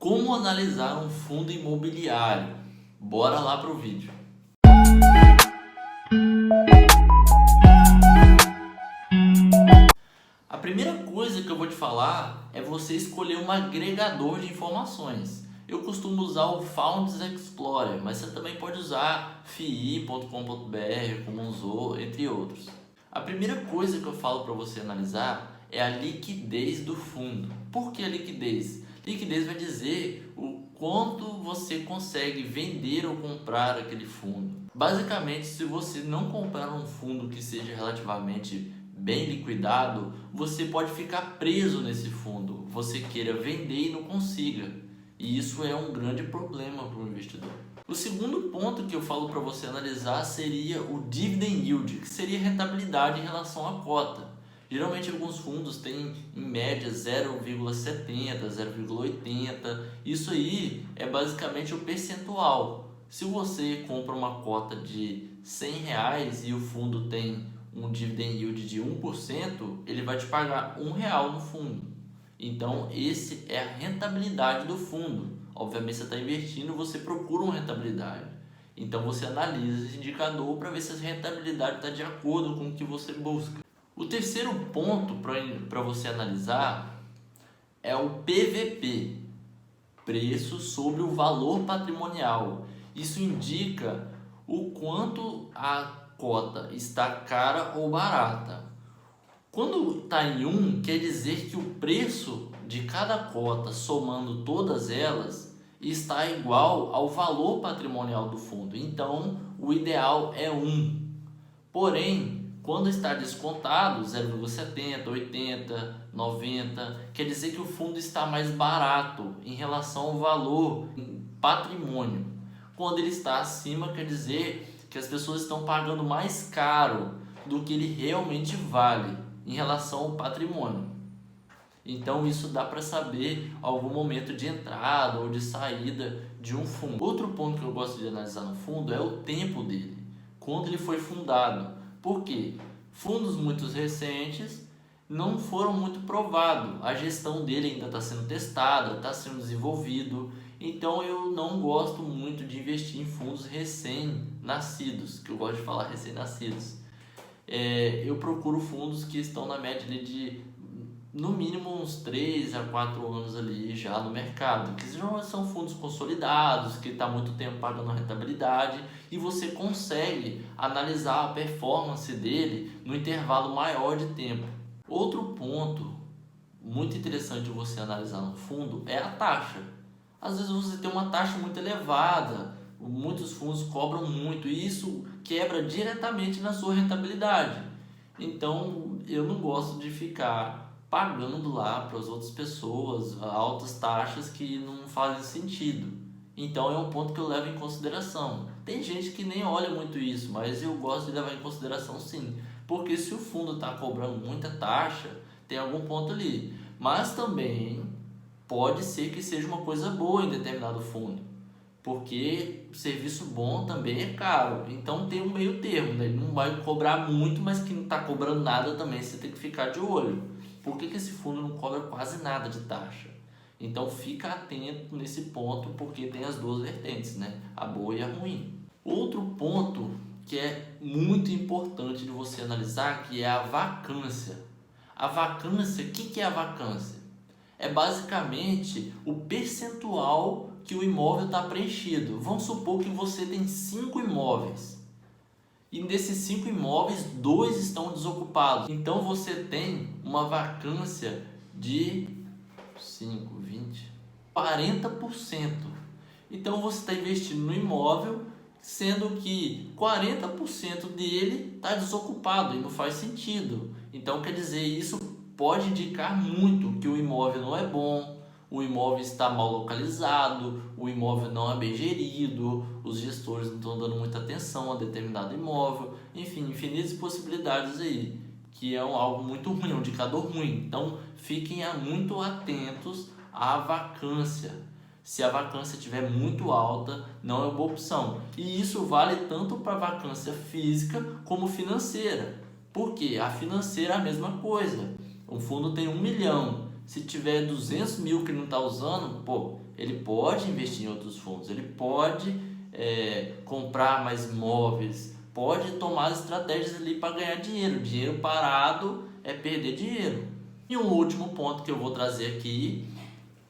Como analisar um fundo imobiliário? Bora lá para o vídeo. A primeira coisa que eu vou te falar é você escolher um agregador de informações. Eu costumo usar o Founders Explorer, mas você também pode usar fii.com.br, como usou, entre outros. A primeira coisa que eu falo para você analisar é a liquidez do fundo. Por que a liquidez? Liquidez vai dizer o quanto você consegue vender ou comprar aquele fundo. Basicamente, se você não comprar um fundo que seja relativamente bem liquidado, você pode ficar preso nesse fundo. Você queira vender e não consiga. E isso é um grande problema para o investidor. O segundo ponto que eu falo para você analisar seria o dividend yield, que seria a rentabilidade em relação à cota. Geralmente alguns fundos têm em média 0,70, 0,80. Isso aí é basicamente o percentual. Se você compra uma cota de R$100 e o fundo tem um dividend yield de 1%, ele vai te pagar R$1 no fundo. Então, esse é a rentabilidade do fundo. Obviamente, você está investindo, você procura uma rentabilidade. Então, você analisa esse indicador para ver se a rentabilidade está de acordo com o que você busca. O terceiro ponto para você analisar é o PVP, preço sobre o valor patrimonial. Isso indica o quanto a cota está cara ou barata. Quando está em 1, quer dizer que o preço de cada cota, somando todas elas, está igual ao valor patrimonial do fundo. Então, o ideal é 1. Porém, quando está descontado, 0,70, 80, 90, quer dizer que o fundo está mais barato em relação ao valor patrimônio. Quando ele está acima, quer dizer que as pessoas estão pagando mais caro do que ele realmente vale em relação ao patrimônio. Então isso dá para saber algum momento de entrada ou de saída de um fundo. Outro ponto que eu gosto de analisar no fundo é o tempo dele, quando ele foi fundado. Por quê? Fundos muito recentes não foram muito provados, a gestão dele ainda está sendo testada, está sendo desenvolvido. Então eu não gosto muito de investir em fundos recém-nascidos, que eu gosto de falar recém-nascidos. Eu procuro fundos que estão na média de no mínimo uns 3 a 4 anos ali já no mercado, que já são fundos consolidados, que está muito tempo pagando rentabilidade e você consegue analisar a performance dele no intervalo maior de tempo. Outro ponto muito interessante você analisar no fundo é a taxa. Às vezes você tem uma taxa muito elevada, muitos fundos cobram muito e isso quebra diretamente na sua rentabilidade. Então eu não gosto de ficar pagando lá para as outras pessoas altas taxas que não fazem sentido. Então é um ponto que eu levo em consideração. Tem gente que nem olha muito isso, mas eu gosto de levar em consideração sim. Porque se o fundo está cobrando muita taxa, tem algum ponto ali. Mas também pode ser que seja uma coisa boa em determinado fundo. Porque serviço bom também é caro. Então tem um meio termo, né? Ele não vai cobrar muito, mas que não está cobrando nada também, você tem que ficar de olho. Por que esse fundo não cobra quase nada de taxa? Então fica atento nesse ponto, porque tem as duas vertentes, né? A boa e a ruim. Outro ponto que é muito importante de você analisar, que é a vacância. A vacância, o que é a vacância? É basicamente o percentual que o imóvel está preenchido. Vamos supor que você tem 5 imóveis. E desses 5 imóveis, 2 estão desocupados. Então você tem uma vacância de 5, 20, 40%. Então você está investindo no imóvel, sendo que 40% dele está desocupado e não faz sentido. Então quer dizer, isso pode indicar muito que o imóvel não é bom, o imóvel está mal localizado, o imóvel não é bem gerido, os gestores não estão dando muita atenção a determinado imóvel, enfim, infinitas possibilidades aí, que é algo muito ruim, um indicador ruim. Então fiquem muito atentos à vacância. Se a vacância estiver muito alta, não é boa opção. E isso vale tanto para a vacância física como financeira. Por quê? A financeira é a mesma coisa. Um fundo tem 1 milhão. Se tiver 200 mil que não está usando, pô, ele pode investir em outros fundos, ele pode comprar mais imóveis, pode tomar as estratégias ali para ganhar dinheiro. Dinheiro parado é perder dinheiro. E um último ponto que eu vou trazer aqui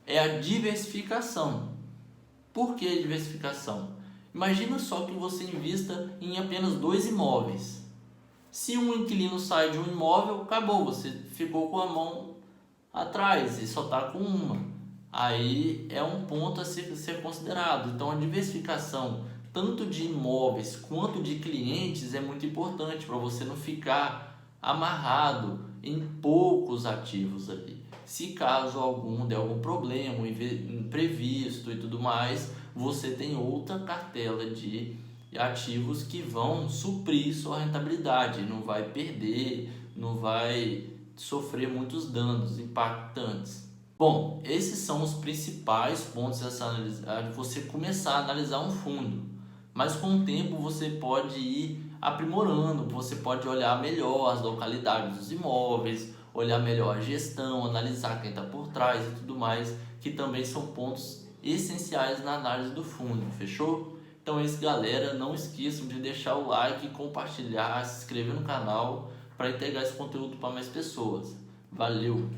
é a diversificação. Por que diversificação? Imagina só que você invista em apenas 2 imóveis. Se um inquilino sai de um imóvel, acabou, você ficou com a mão atrás e só está com uma. Aí é um ponto a ser considerado. Então a diversificação tanto de imóveis quanto de clientes é muito importante para você não ficar amarrado em poucos ativos ali. Se caso algum der algum problema, um imprevisto e tudo mais, você tem outra cartela de ativos que vão suprir sua rentabilidade, não vai perder, não vai sofrer muitos danos impactantes. Bom, esses são os principais pontos a se analisar, você começar a analisar um fundo, mas com o tempo você pode ir aprimorando, você pode olhar melhor as localidades dos imóveis, olhar melhor a gestão, analisar quem está por trás e tudo mais, que também são pontos essenciais na análise do fundo, fechou? Então é isso, galera, não esqueçam de deixar o like, compartilhar, se inscrever no canal para entregar esse conteúdo para mais pessoas. Valeu!